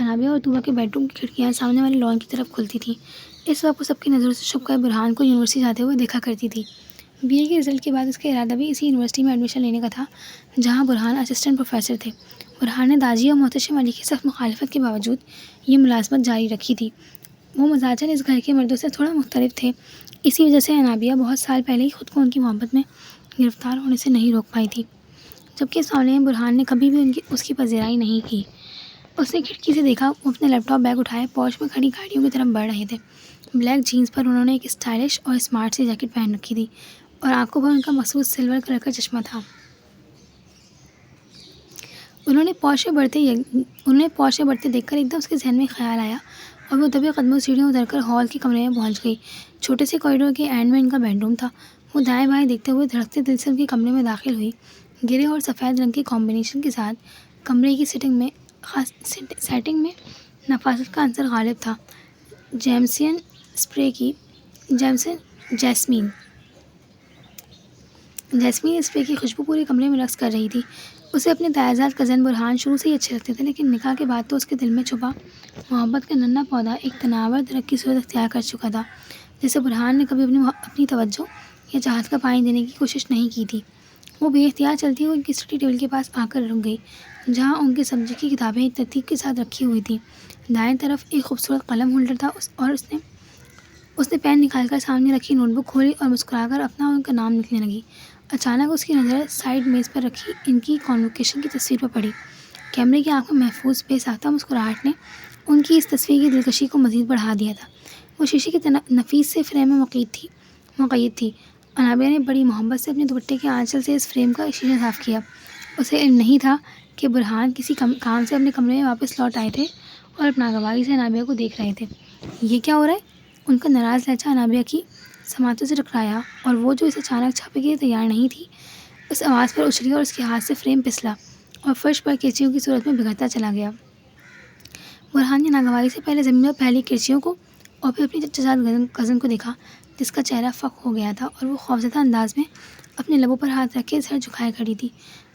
انابیہ اور طوبا کے بیڈ روم کی کھڑکیاں سامنے والے لان کی طرف کھلتی تھیں۔ اس وقت وہ سب کی نظروں سے چھپ کر برہان کو یونیورسٹی جاتے ہوئے دیکھا کرتی تھی۔ بی اے کے رزلٹ کے بعد اس کا ارادہ بھی اسی یونیورسٹی میں ایڈمیشن لینے کا تھا جہاں برہان اسسٹنٹ پروفیسر تھے۔ برہان نے داجی اور محتشم علی کی سخت مخالفت کے باوجود یہ ملازمت جاری رکھی تھی۔ وہ مزاجاً اس گھر کے مردوں سے تھوڑا مختلف تھے، اسی وجہ سے انابیہ بہت سال پہلے ہی خود کو ان کی محبت میں گرفتار ہونے سے نہیں روک پائی تھی، جبکہ اس معاملے میں برہان نے کبھی بھی اس کی پذیرائی نہیں کی۔ اس نے کھڑکی سے دیکھا، وہ اپنے لیپ ٹاپ بیگ اٹھائے پورچ میں کھڑی گاڑیوں کی طرف بڑھ رہے تھے۔ بلیک جینس پر انہوں نے ایک اسٹائلش اور اسمارٹ سی جیکٹ پہن رکھی تھی اور آنکھوں پر ان کا مخصوص سلور کلر کا چشمہ تھا۔ انہوں نے پورچ سے بڑھتے دیکھ کر ایک دم اس کے ذہن میں خیال آیا اور وہ دبے قدموں سیڑھیاں اتر کر ہال کے کمرے میں پہنچ گئی۔ چھوٹے سے کوریڈور کے اینڈ میں ان کا بیڈ روم تھا۔ وہ دائیں بائیں دیکھتے ہوئے دھڑکتے دل سے ان کے کمرے میں داخل ہوئی۔ گرے اور سفید رنگ کے کمبینیشن کے ساتھ کمرے کی سیٹنگ میں نفاست کا عنصر غالب تھا۔ جیسمین اسپرے کی خوشبو پورے کمرے میں رقص کر رہی تھی۔ اسے اپنے تایزاد کزن برہان شروع سے ہی اچھے لگتے تھے، لیکن نکاح کے بعد تو اس کے دل میں چھپا محبت کا ننھا پودا ایک تناور درخت کی صورت اختیار کر چکا تھا، جسے برہان نے کبھی اپنی توجہ یا چاہت کا پانی دینے کی کوشش نہیں کی تھی۔ وہ بے اختیار چلتی ہوئی ان کی اسٹڈی ٹیبل کے پاس آ کر رک گئی، جہاں ان کے سبجیکٹ کی کتابیں ایک ترتیب کے ساتھ رکھی ہوئی تھیں۔ دائیں طرف ایک خوبصورت قلم ہولڈر تھا اور اس نے پین نکال کر سامنے رکھی نوٹ بک کھولی اور مسکرا کر اپنا اور ان کا نام لکھنے لگی۔ اچانک اس کی نظر سائڈ میز پر رکھی ان کی کانوکیشن کی تصویر پر پڑی۔ کیمرے کی آنکھ میں محفوظ بے ساختہ مسکراہٹ نے ان کی اس تصویر کی دلکشی کو مزید بڑھا دیا تھا۔ وہ شیشے کے نفیس سے فریم میں مقید تھی۔ انابیہ نے بڑی محبت سے اپنے دوپٹے کے آنچل سے اس فریم کا شیشہ صاف کیا۔ اسے علم نہیں تھا کہ برہان کسی کام سے اپنے کمرے میں واپس لوٹ آئے تھے اور اپناگواہی سے انابیہ کو دیکھ رہے تھے۔ یہ کیا ہو رہا ہے؟ ان کا ناراض لہجہ انابیہ کی سماعتوں سے ٹکرایا اور وہ جو اسے اچانک چھاپے کے لیے تیار نہیں تھی، اس آواز پر اچھلی اور اس کے ہاتھ سے فریم پسلا اور فرش پر کرچیوں کی صورت میں بگڑتا چلا گیا۔ برہان نے ناگواری سے پہلے زمین پر پھیلی کرچیوں کو اور پھر اپنی چچزاد کزن کو دیکھا، جس کا چہرہ فک ہو گیا تھا اور وہ خوفزدہ انداز میں اپنے لبوں پر ہاتھ رکھ کے سر جھکائے کھڑی تھی۔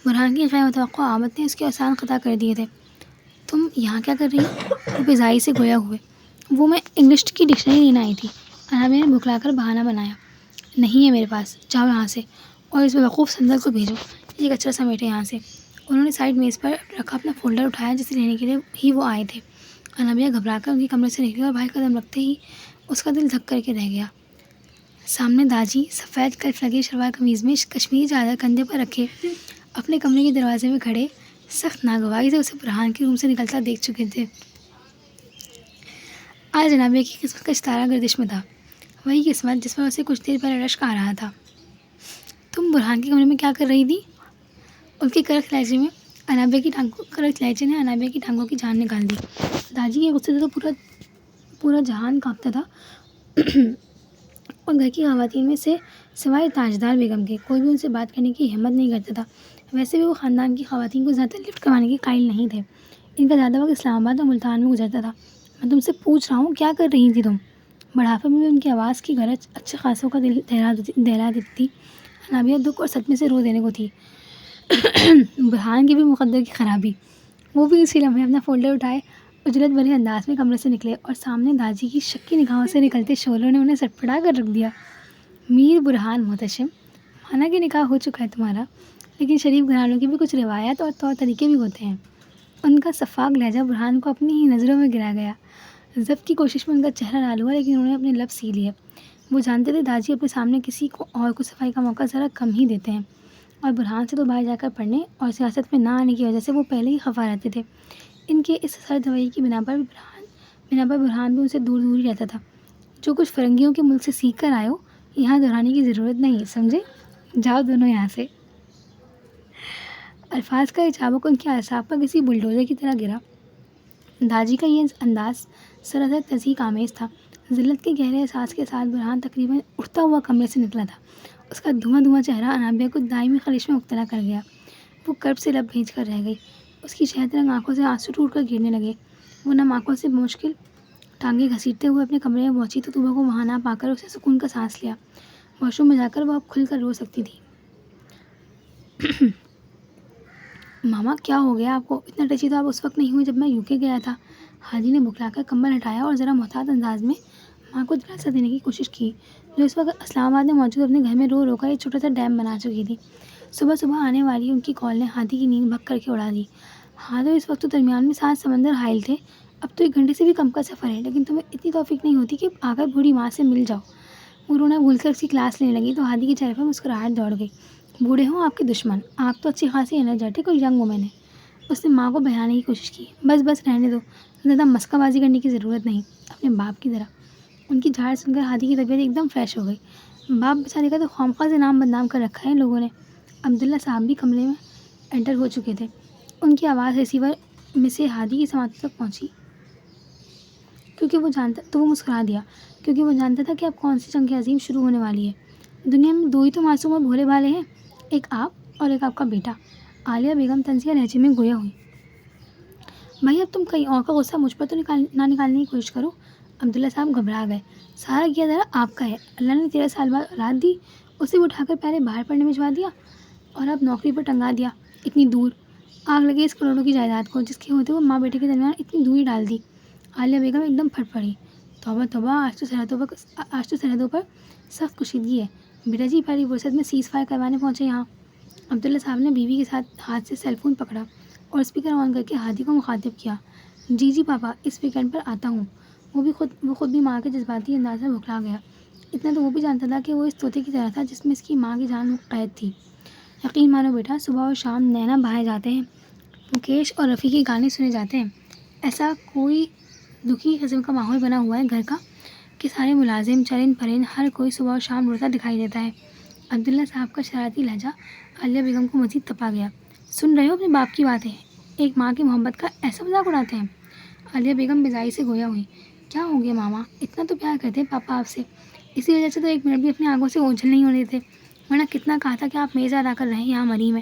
برہان کی غیر متوقع آمد نے اس کے آسان قطع کر دیے تھے۔ تم یہاں کیا کر رہی ہو؟ وہ بیزاری سے گویا ہوئے۔ وہ میں انگلش کی ڈکشنری لینے آئی تھی، انابیہ نے بھکلا کر بہانہ بنایا۔ نہیں ہے میرے پاس، جاؤ یہاں سے اور اس بیوقوف سندل کو بھیجو، یہ کچرا سمیٹے یہاں سے۔ انہوں نے سائڈ میز پر رکھا اپنا فولڈر اٹھایا جسے لینے کے لیے ہی وہ آئے تھے۔ انابیہ گھبرا کر ان کے کمرے سے نکلی اور بھائی قدم رکھتے ہی اس کا دل دھک کر کے رہ گیا۔ سامنے داجی سفید کلف لگے شلوار قمیض میں کشمیری چادر کندھے پر رکھے اپنے کمرے کے دروازے میں کھڑے سخت ناگواری سے اسے برہان کے روم سے نکلتا دیکھ چکے تھے۔ آج انابیہ کی قسمت کا ستارہ گردش میں تھا، وہی قسمت جس پر اسے کچھ دیر پہلے رشک آ رہا تھا۔ تم برہان کے کمرے میں کیا کر رہی تھی؟ ان کے کرخت لہجے نے انابیہ کی ٹانگوں کی جان نکال دی۔ داجی کے غصے سے تو پورا جہان کانپتا تھا اور گھر کی خواتین میں سے سوائے تاجدار بیگم کے کوئی بھی ان سے بات کرنے کی ہمت نہیں کرتا تھا۔ ویسے بھی وہ خاندان کی خواتین کو زیادہ لفٹ کروانے کے قائل نہیں تھے۔ ان کا زیادہ وقت اسلام آباد اور ملتان میں گزرتا تھا۔ میں تم سے پوچھ رہا ہوں کیا کر رہی تھی تم؟ بڑھاپے میں بھی ان کی آواز کی گرج اچھے خاصوں کا دل دہلا دیتی تھی۔ انابیہ دکھ اور صدمے سے رو دینے کو تھی۔ برہان کی بھی مقدر کی خرابی۔ وہ بھی اسی لمحے اپنا فولڈر اٹھائے اجلت بھرے انداز میں کمرے سے نکلے اور سامنے داجی کی شکی نگاہوں سے نکلتے شعلوں نے انہیں سٹپٹا کر رکھ دیا۔ میر برہان محتشم، مانا کہ نکاح ہو چکا ہے تمہارا، لیکن شریف گھرانوں کی بھی کچھ روایات اور طور طریقے بھی ہوتے ہیں۔ ان کا سفاک لہجہ برہان کو اپنی ہی نظروں میں گرا گیا۔ ضبط کی کوشش میں ان کا چہرہ لال ہوا، لیکن انہوں نے اپنے لب سی لیے۔ وہ جانتے تھے داجی اپنے سامنے کسی کو اور کو صفائی کا موقع ذرا کم ہی دیتے ہیں، اور برہان سے تو باہر جا کر پڑھنے اور سیاست میں نہ آنے کی وجہ سے وہ پہلے ہی خفا رہتے تھے۔ ان کے اس سرد رویے کی بنا پر برہان بھی ان سے دور دور ہی رہتا تھا۔ جو کچھ فرنگیوں کے ملک سے سیکھ کر آئے ہو، یہاں دہرانے کی ضرورت نہیں، سمجھے؟ جاؤ دونوں یہاں سے۔ الفاظ کا یہ چابک ان کے اعصاب پر کسی بلڈوزر کی طرح گرا۔ داجی کا یہ انداز سراسر تضحیک آمیز تھا۔ ذلت کے گہرے احساس کے ساتھ برہان تقریباً اٹھتا ہوا کمرے سے نکلا تھا۔ اس کا دھواں چہرہ انابیہ کو دائمی خلش میں مبتلا کر گیا۔ وہ کرب سے لب بھیج کر رہ گئی۔ اس کی شہد رنگ آنکھوں سے آنسو ٹوٹ کر گرنے لگے۔ وہ نم آنکھوں سے بمشکل ٹانگیں گھسیٹتے ہوئے اپنے کمرے میں پہنچی تو طوبا کو وہاں نہ پا کر اسے سکون کا سانس لیا۔ واش روم میں جا کر وہ اب کھل کر رو سکتی تھی۔ ماما کیا ہو گیا آپ کو؟ اتنا ٹچی تو آپ اس وقت نہیں ہوئے جب میں UK گیا تھا۔ ہادی نے بکلا کر کمبل ہٹایا اور ذرا محتاط انداز میں ماں کو دلاسا دینے کی کوشش کی، جو اس وقت اسلام آباد میں موجود اپنے گھر میں رو رو کر ایک چھوٹا سا ڈیم بنا چکی تھی۔ صبح صبح آنے والی ان کی کال نے ہادی کی نیند بھگ کر کے اڑا دی۔ ہاں تو اس وقت تو درمیان میں 7 سمندر حائل تھے، اب تو 1 گھنٹے سے بھی کم کا سفر ہے، لیکن تمہیں اتنی توفیق نہیں ہوتی کہ آ کر بوڑھی ماں سے مل جاؤ۔ وہ رونا بھول کر اس کی کلاس لینے لگی تو ہادی کے چہرے پر مسکراہٹ دوڑ گئی۔ بوڑھے ہوں آپ کے دشمن، آپ تو اچھی خاصی انرجیٹک اور ینگ وومن ہے۔ اس نے ماں کو بہلانے کی کوشش کی۔ بس بس رہنے دو، زیادہ مسکہ بازی کرنے کی ضرورت نہیں، اپنے باپ کی طرح۔ ان کی جھاڑ سن کر ہادی کی طبیعت ایک دم فریش ہو گئی۔ باپ بیچارے کا تو خواہ سے نام بدنام کر رکھا ہے ان لوگوں نے۔ عبداللہ صاحب بھی کمرے میں انٹر ہو چکے تھے۔ ان کی آواز ریسیور میں سے ہادی کی سماعتوں تک پہنچی وہ مسکرا دیا، کیونکہ وہ جانتا تھا کہ اب کون سی جنگ عظیم شروع ہونے والی ہے۔ دنیا میں 2 ہی تو معصوم اور بھولے بھالے ہیں، ایک آپ اور ایک آپ کا بیٹا۔ عالیہ بیگم طنزیہ لہجے میں گویا ہوئی۔ بھائی اب تم کہیں اور کا غصہ مجھ پر تو نہ نکالنے کی کوشش کرو۔ عبداللہ صاحب گھبرا گئے۔ سارا کیا ذرا آپ کا ہے، اللہ نے 13 سال بعد اولاد دی، اسے اٹھا کر پہلے باہر پڑھنے بھجوا دیا اور اب نوکری پر ٹنگا دیا اتنی دور۔ آگ لگے اس کروڑوں کی جائیداد کو، جس کے ہوتے وہ ماں بیٹے کے درمیان اتنی دوری ڈال دی۔ عالیہ بیگم ایک دم پھٹ پڑی۔ توبہ توبہ، آج تو سرحدوں پر سخت کشیدگی ہے۔ بیٹا جی پہلی فرصت میں سیز فائر کروانے پہنچے یہاں۔ عبداللہ صاحب نے بیوی کے ساتھ ہاتھ سے سیل فون پکڑا اور اسپیکر آن کر کے ہادی کو مخاطب کیا۔ جی پاپا، اس ویکینڈ پر آتا ہوں۔ وہ خود بھی ماں کے جذباتی انداز میں بھکلا گیا۔ اتنا تو وہ بھی جانتا تھا کہ وہ اس طوطے کی طرح تھا جس میں اس کی ماں کی جان قید تھی۔ یقین مانو بیٹا، صبح اور شام نینا بہائے جاتے ہیں، مکیش اور رفیع کے گانے سنے جاتے ہیں۔ ایسا کوئی دکھی قسم کا ماحول بنا ہوا ہے گھر کا کہ سارے ملازم چرند پرند ہر کوئی صبح اور شام روتا دکھائی دیتا ہے۔ عبداللہ صاحب کا شرارتی لہجہ عالیہ بیگم کو مزید تپا گیا۔ سن رہے ہو اپنے باپ کی باتیں، ایک ماں کی محبت کا ایسا مذاق اڑاتے ہیں۔ عالیہ بیگم مزاحی سے گویا ہوئی۔ کیا ہو گیا ماما، اتنا تو پیار کرتے ہیں پاپا آپ سے، اسی وجہ سے تو 1 منٹ بھی اپنی آنکھوں سے اوجھل نہیں ہونے دیتے، ورنہ کتنا کہا تھا کہ آپ میزہ ادا کر رہے ہیں یہاں مری میں۔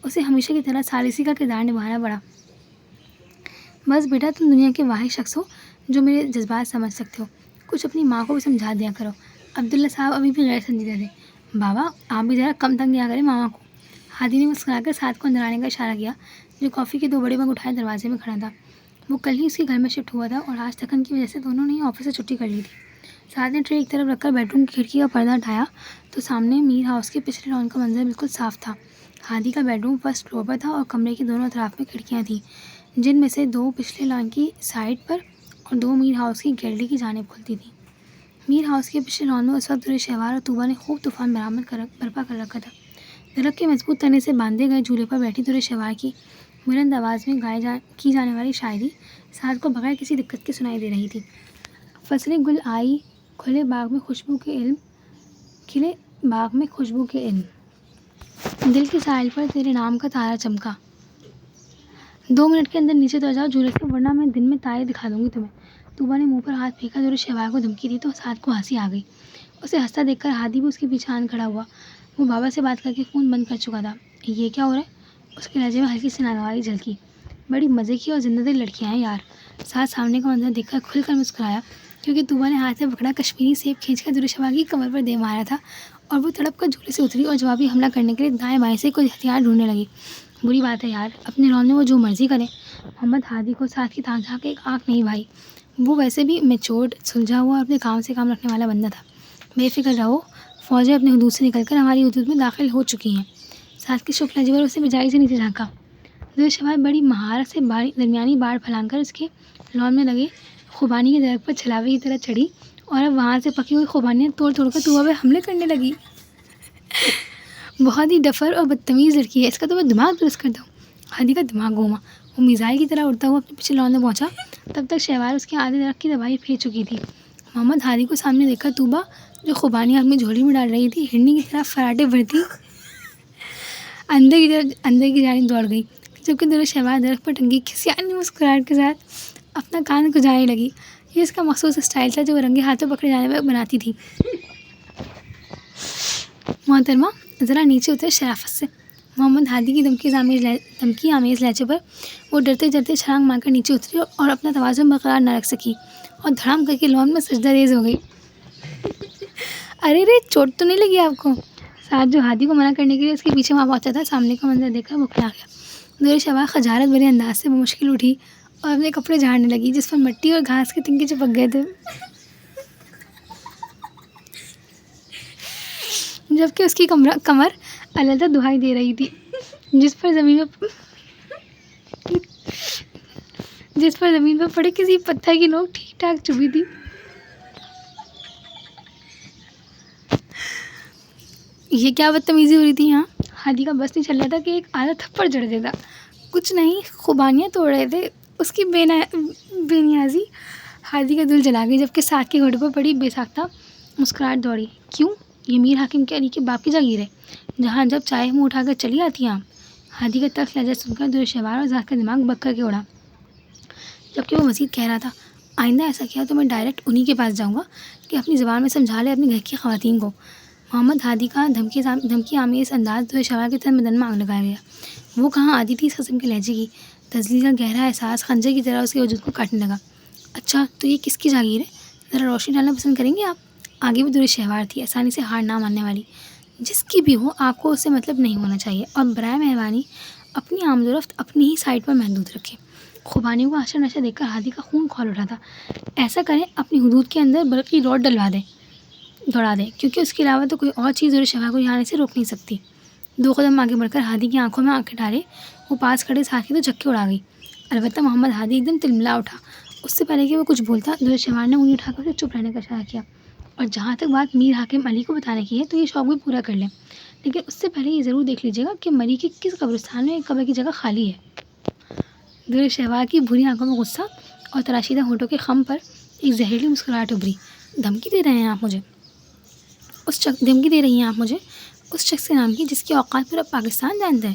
اسے ہمیشہ کی طرح ثالثی کا کردار نبھانا پڑا۔ بس بیٹا، تم دنیا کے واحد شخص ہو جو میرے جذبات سمجھ سکتے ہو، کچھ اپنی ماں کو بھی سمجھا دیا کرو۔ عبداللہ صاحب ابھی بھی غیر سنجیدہ تھے۔ بابا آپ بھی ذرا کم تنگ دیا کریں ماما کو۔ ہادی نے مسکرا کر ساتھ کو اندر آنے کا اشارہ کیا، جو کافی کے 2 بڑے مگ اٹھائے دروازے میں کھڑا تھا۔ وہ کل ہی اس کے گھر میں شفٹ ہوا تھا اور آج تھکن کی وجہ سے دونوں نے آفس سے چھٹی کر لی تھی۔ ساتھ نے ٹرے ایک طرف رکھ کر بیڈ روم کی کھڑکی کا پردہ ہٹایا تو سامنے میر ہاؤس کے پچھلے لان کا منظر بالکل صاف تھا۔ ہادی کا بیڈ روم فرسٹ فلور پر تھا اور کمرے کے دونوں اطراف میں کھڑکیاں تھیں، جن میں سے 2 پچھلے لان کی سائڈ پر اور 2 میر ہاؤس کی گیلری کی جانب کھلتی تھیں۔ میر ہاؤس کے پچھلے لان میں اس وقت درے شہوار اور طوبہ نے خوب طوفان برپا کر رکھا تھا۔ درخت کے مضبوط تنے سے باندھے گئے جھولے پر بیٹھی درے شہوار کی بلند آواز میں کی جانے والی شاعری ساتھ کو بغیر کسی دقت کے سنائی دے رہی تھی۔ فصلیں گل آئی کھلے باغ میں خوشبو کے علم، دل کے ساحل پر تیرے نام کا تارا چمکا۔ 2 منٹ کے اندر نیچے اتر جاؤ جھولے سے، ورنہ میں دن میں تارے دکھا دوں گی تمہیں۔ طوبہ نے منہ پر ہاتھ پھینکا۔ درے شہوار کو دھمکی دی تو ساتھ کو ہنسی آ گئی۔ اسے ہنستا دیکھ کر ہادی بھی اس کے پیچھے آن کھڑا ہوا۔ وہ بابا سے بات کر کے فون بند کر چکا تھا۔ یہ کیا ہو رہا ہے؟ اس کے لہجے میں ہلکی سی ناگواری جھلکی۔ بڑی مزے کی اور زندہ دل لڑکیاں ہیں یار۔ ساتھ سامنے کا منظر دیکھ کر کھل کر مسکرایا، کیونکہ طوبہ نے ہاتھ سے پکڑا کشمیری سیب کھینچ کر درے شہوار کی کمر پر دے مارا تھا اور وہ تڑپ کر جھولے سے اتری اور جوابی حملہ کرنے کے لیے دائیں بائیں سے کوئی ہتھیار ڈھونڈنے لگی۔ بری بات ہے یار، اپنے لان میں وہ جو مرضی کریں۔ محمد ہادی کو ساتھ کی تاک جھانک ایک آنکھ نہیں بھائی۔ وہ ویسے بھی میچورڈ، سلجھا ہوا اور اپنے کام سے کام رکھنے والا بندہ تھا۔ بے فکر رہو، فوجیں اپنے حدود سے نکل کر ہماری حدود میں داخل ہو چکی ہیں۔ ساتھ کی شکل لہجے پر اسے بجائی سے نیچے جھانکا۔ درے شہوار بڑی مہارت سے درمیانی باڑ پھیلا کر اس کے لان میں لگے خوبانی کے درخت پر چھلاوے کی طرح چڑھی اور اب وہاں سے پکی ہوئی خوبانیاں توڑ توڑ کر طوبہ پہ حملے کرنے لگی۔ بہت ہی ڈفر اور بدتمیز لڑکی ہے، اس کا تو میں دماغ درست کرتا ہوں۔ ہادی کا دماغ گھوما، وہ میزائل کی طرح اڑتا ہوا اپنے پچھلے لان میں پہنچا۔ تب تک شہوار اس کے آدھے درخت کی تباہی پھیر چکی تھی۔ محمد ہادی کو سامنے دیکھ کر طوبہ، جو خوبانیاں اپنی جھولی میں ڈال رہی تھی، ہرنی کی طرح فراٹے بھرتی اندر کی جانب دوڑ گئی، جبکہ درے شہوار درخت پر ٹنگی کھسیانی مسکراہٹ کے ساتھ اپنا کان کھجانے لگی۔ یہ اس کا مخصوص اسٹائل تھا جو وہ رنگے ہاتھوں پکڑے جانے پر بناتی تھی۔ محترمہ ذرا نیچے اترے شرافت سے۔ محمد ہادی کی دھمکی آمیز لہجے پر وہ ڈرتے ڈرتے چھلانگ مار کر نیچے اتری اور اپنا توازن برقرار نہ رکھ سکی اور دھڑام کر کے لان میں سجدہ ریز ہو گئی۔ ارے چوٹ تو نہیں لگی آپ کو؟ ساتھ جو ہادی کو منع کرنے کے لیے اس کے پیچھے وہاں پہنچا تھا، سامنے کا منظر دیکھ کر بکھلا گیا۔ درے شہوار خجالت بھرے انداز سے بمشکل اٹھی اور اپنے کپڑے جھاڑنے لگی جس پر مٹی اور گھاس کے تنکے چپک گئے تھے، جبکہ اس کی کمر علیحدہ دہائی دے رہی تھی، جس پر زمین پر پڑے کسی پتھر کی نوک ٹھیک ٹھاک چبھی تھی۔ یہ کیا بدتمیزی ہو رہی تھی یہاں؟ ہادی کا بس نہیں چل رہا تھا کہ ایک آدھا تھپڑ جڑ دیتا۔ کچھ نہیں، خوبانیاں توڑ رہے تھے اس کی بے نیازی۔ ہادی کا دل جلا گیا جبکہ ساتھ کے گھوڑے پر بڑی بے ساختہ مسکراہٹ دوڑی۔ کیوں؟ یہ میر حاکم کے علی کے باپ کی جاگیر ہے جہاں جب چاہے منہ اٹھا کر چلی آتی ہیں آپ۔ ہادی کا تلخ لہجہ سن کر دورشہوار اور ذات کا دماغ بک کر کے اڑا، جبکہ وہ مزید کہہ رہا تھا، آئندہ ایسا کیا تو میں ڈائریکٹ انہی کے پاس جاؤں گا کہ اپنی زبان میں سمجھا لے اپنے گھر کی خواتین کو۔ محمد ہادی کا دھمکی آمیز انداز دورشہوار کے تن بدن میں آگ لگایا گیا۔ وہ کہاں عادی تھی اس قسم کے لہجے کی؟ تذلیل کا گہرا احساس خنجر کی طرح اس کے وجود کو کاٹنے لگا۔ اچھا تو یہ کس کی جاگیر ہے؟ ذرا روشنی ڈالنا پسند کریں گے آپ؟ آگے بھی دورشہوار تھی، آسانی سے ہار نہ ماننے والی۔ جس کی بھی ہو، آپ کو اس سے مطلب نہیں ہونا چاہیے، اور برائے مہربانی اپنی آمد و رفت اپنی ہی سائٹ پر محدود رکھیں۔ خوبانیوں کا حشر نشر دیکھ کر ہادی کا خون کھول اٹھا تھا۔ ایسا کریں، اپنی حدود کے اندر برقی روڈ دوڑا دیں، کیونکہ اس کے علاوہ تو کوئی اور چیز دورشہوار کو یہاں آنے سے روک نہیں سکتی۔ 2 قدم آگے بڑھ کر ہادی کی آنکھوں میں آنکھیں ڈالے وہ پاس کھڑے ساتھی تو جھکے اڑا گئی۔ البتہ محمد ہادی ایک دم تلملا اٹھا۔ اس سے پہلے کہ وہ کچھ بولتا، دورشہوار نے انگلی اٹھا کر اسے چپ رہنے کا اشارہ کیا۔ اور جہاں تک بات میر حاکم علی کو بتانے کی ہے تو یہ شوق بھی پورا کر لیں، لیکن اس سے پہلے یہ ضرور دیکھ لیجیے گا کہ مری کے کس قبرستان میں ایک قبر کی جگہ خالی ہے۔ دورشہوار کی بھوری آنکھوں میں غصہ اور تراشیدہ ہونٹوں کے خم پر ایک زہریلی مسکراہٹ ابھری۔ دھمکی دے رہی ہیں آپ مجھے اس شخص کے نام کی جس کی اوقات پورا پاکستان جانتا ہے؟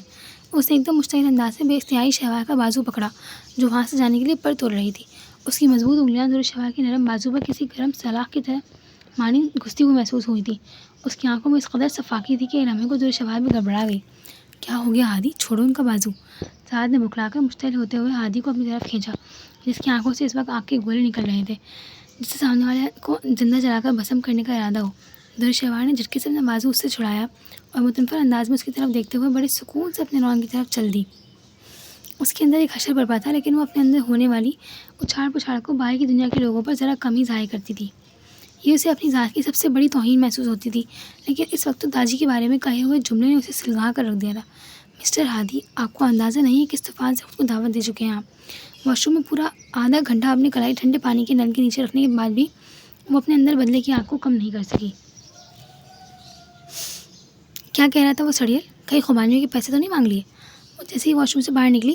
اس نے ایک دم مشتعل انداز سے بے اختیاری شہوار کا بازو پکڑا جو وہاں سے جانے کے لیے پر توڑ رہی تھی۔ اس کی مضبوط انگلیاں دورشہوار کے نرم بازو پر کسی گرم سلاخ کی طرح مانند گھستی ہوئی محسوس ہوئی تھی۔ اس کی آنکھوں میں اس قدر صفاقی تھی کہ لمحے کو دورشہوار بھی گڑبڑا گئی۔ کیا ہو گیا ہادی؟ چھوڑو ان کا بازو۔ سعد نے بکھلا کر مشتعل ہوتے ہوئے ہادی کو اپنی طرف کھینچا، جس کی آنکھوں سے اس وقت آگ کے گولے نکل رہے تھے جس سے سامنے والے کو زندہ جلا کر بھسم کرنے کا ارادہ ہو۔ دورشہوار نے جھٹکے سے اپنا بازو اس سے چھڑایا اور متنفر انداز میں اس کی طرف دیکھتے ہوئے بڑے سکون سے اپنے رون کی طرف چل دی۔ اس کے اندر ایک حشر برپا تھا، لیکن وہ اپنے اندر ہونے والی اچھاڑ پچھاڑ کو باہر کی دنیا کے لوگوں پر ذرا کم ہی ظاہر کرتی تھی۔ یہ اسے اپنی ذات کی سب سے بڑی توہین محسوس ہوتی تھی، لیکن اس وقت تو داجی کے بارے میں کہے ہوئے جملے نے اسے سلگا کر رکھ دیا تھا۔ مسٹر ہادی، آپ کو اندازہ نہیں ہے کس طوفان سے خود کو دعوت دے چکے ہیں آپ۔ واش روم میں پورا آدھا گھنٹہ اپنی کلائی ٹھنڈے پانی کے نل کے نیچے رکھنے کے بعد بھی وہ اپنے اندر بدلے کی آگ کو کم نہیں کر سکی۔ کیا کہہ رہا تھا وہ سڑیل؟ کہیں خوبانیوں کے پیسے تو نہیں مانگ لیے؟ وہ جیسے ہی واش روم سے باہر نکلی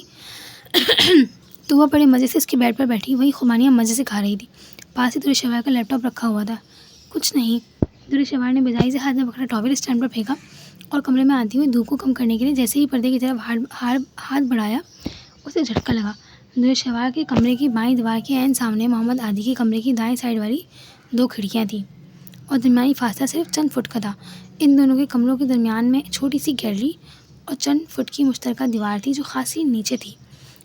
تو وہ بڑے مزے سے اس کے بیڈ پر بیٹھی وہی خوبانیاں مزے سے کھا رہی تھی۔ پاس ہی دورشہوار کا لیپ ٹاپ رکھا ہوا تھا۔ کچھ نہیں، دورشہوار نے بیزائی سے ہاتھ میں پکڑا ٹاول اسٹینڈ پر پھینکا اور کمرے میں آتی ہوئی دھوپ کو کم کرنے کے لیے جیسے ہی پردے کی طرف ہاتھ بڑھایا اسے جھٹکا لگا۔ دورشہوار کے کمرے کی بائیں دیوار کے عین سامنے محمد ہادی کے کمرے کی دائیں سائڈ والی 2 کھڑکیاں تھیں اور درمیانی فاصلہ صرف چند فٹ کا تھا۔ ان دونوں کے کمروں کے درمیان میں چھوٹی سی گیلری اور چند فٹ کی مشترکہ دیوار تھی جو خاصی نیچے تھی۔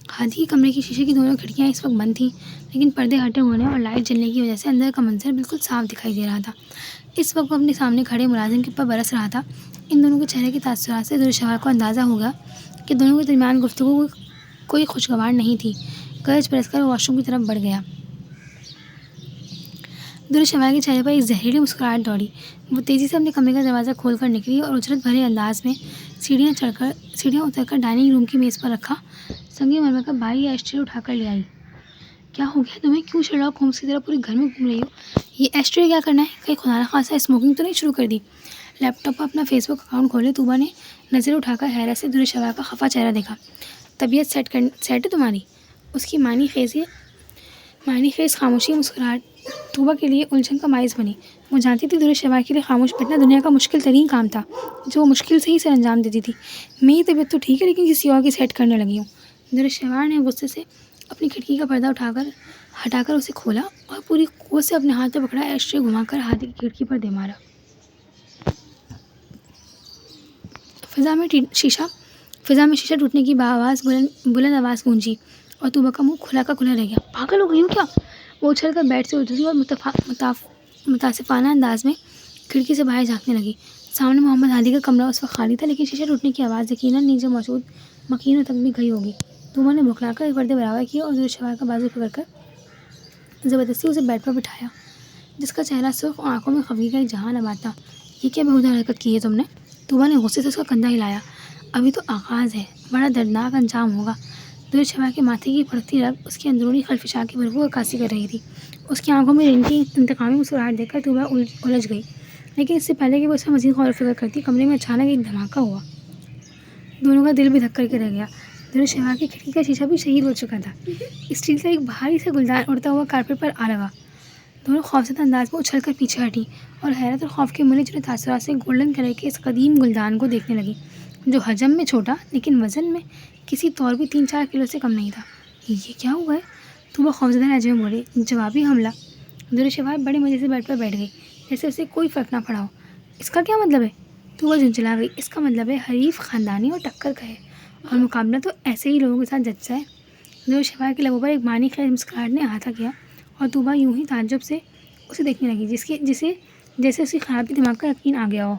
ہادی کے کمرے کی شیشے کی دونوں کھڑکیاں اس وقت بند تھیں، لیکن پردے ہٹے ہونے اور لائٹ جلنے کی وجہ سے اندر کا منظر بالکل صاف دکھائی دے رہا تھا۔ اس وقت وہ اپنے سامنے کھڑے ملازم کے اوپر برس رہا تھا۔ ان دونوں کے چہرے کے تاثرات سے دورشہوار کو اندازہ ہوگا کہ دونوں کے درمیان گفتگو کوئی خوشگوار نہیں تھی۔ گرج برس کر وہ واش روم کی طرف بڑھ گیا۔ دورشہوار کے چہرے پر ایک زہریلی مسکراہٹ دوڑی۔ وہ تیزی سے اپنے کمرے کا دروازہ کھول کر نکلی اور اجرت بھرے انداز میں سیڑھیاں اتر کر ڈائننگ روم کی میز پر رکھا سنگ مرمر کا بھاری ایش ٹرے اٹھا کر لے آئی۔ کیا ہو گیا تمہیں؟ کیوں شرلاک ہومز کی طرح پورے گھر میں گھوم رہی ہو؟ یہ ایش ٹرے کیا کرنا ہے؟ کہیں خدا نخواستہ اسموکنگ تو نہیں شروع کر دی؟ لیپ ٹاپ پر اپنا فیس بک اکاؤنٹ کھولے طوبہ نے نظر اٹھا کر حیرت سے دورشہوار کا خفا چہرہ دیکھا۔ طبیعت سیٹ ہے تمہاری؟ اس کی معنی خیز خاموشی مسکراہٹ طوبہ کے لیے الجھن کا باعث بنی۔ وہ جانتی تھی دورشہوار کے لیے خاموش بیٹھنا دنیا کا مشکل ترین کام تھا جو وہ مشکل سے ہی سر انجام دیتی تھی۔ میری طبیعت تو ٹھیک ہے، لیکن کسی اور کی سیٹ کرنے لگی ہوں۔ دورشہوار نے غصے سے اپنی کھڑکی کا پردہ ہٹا کر اسے کھولا اور پوری قوت سے اپنے ہاتھ پہ پکڑا ایش ٹرے گھما کر ہاتھ کی کھڑکی پر دے مارا۔ فضا میں شیشہ ٹوٹنے کی بلند آواز گونجی اور طوبہ کا منہ کھلا کا کھلا رہ گیا۔ پاگل ہو گئی ہو کیا؟ وہ اچھل کر بیڈ سے اٹھی اور متاسفانہ انداز میں کھڑکی سے باہر جھانکنے لگی۔ سامنے محمد ہادی کا کمرہ اس وقت خالی تھا، لیکن شیشہ ٹوٹنے کی آواز یقیناً نیچے موجود مکینوں تک بھی گئی ہوگی۔ توبہ نے بھکلا کر ایک پردے برابر کیا اور درشوار کا بازو پکڑ کر زبردستی اسے بیڈ پر بٹھایا، جس کا چہرہ سرخ اور آنکھوں میں خفگی کا ایک جہان آباد تھا۔ یہ کیا بےہودہ حرکت کی ہے تم نے؟ توبہ نے غصے سے اس کا کندھا ہلایا۔ ابھی تو آغاز ہے، بڑا دردناک انجام ہوگا۔ درشوار کے ماتھے کی بھڑکتی رگ اس کی اندرونی خلفشا کی بھرپور عکاسی کر رہی تھی۔ اس کی آنکھوں میں رنگی انتقامی مسکراہٹ دیکھ کر توبہ الجھ گئی، لیکن اس سے پہلے کہ وہ اس میں مزید غور و فکر کرتی، کمرے میں اچانک ایک دھماکہ ہوا۔ دونوں کا دل بھی دھک کر کے رہ گیا۔ درشوار کی کھڑکی کا شیشہ بھی شہید ہو چکا تھا۔ اسٹیل کا ایک بھاری سا گلدان اڑتا ہوا کارپیٹ پر آ لگا۔ دونوں خوفزدہ انداز میں اچھل کر پیچھے ہٹیں اور حیرت اور خوف کے منہ چنے تاثرات سے گولڈن کلر کے اس قدیم گلدان کو دیکھنے لگیں، جو حجم میں چھوٹا لیکن وزن میں کسی طور بھی 3-4 کلو سے کم نہیں تھا۔ یہ کیا ہوا ہے؟ توبہ خوفزدہ لہجے میں بولی۔ جوابی حملہ۔ درشوار بڑے مزے سے بیڈ پر بیٹھ گئی، جیسے اسے کوئی فرق نہ پڑا ہو۔ اس کا کیا مطلب ہے؟ توبہ جھنجھلا گئی۔ اس کا مطلب ہے حریف خاندانی اور ٹکر کا ہے، اور مقابلہ تو ایسے ہی لوگوں کے ساتھ جچتا ہے۔ درشوار کے لبوں پر ایک معنی خیز مسکراہٹ نے احاطہ کیا اور توبہ یوں ہی تعجب سے اسے دیکھنے لگی، جیسے اس کی خرابی دماغ کا یقین آ گیا ہو۔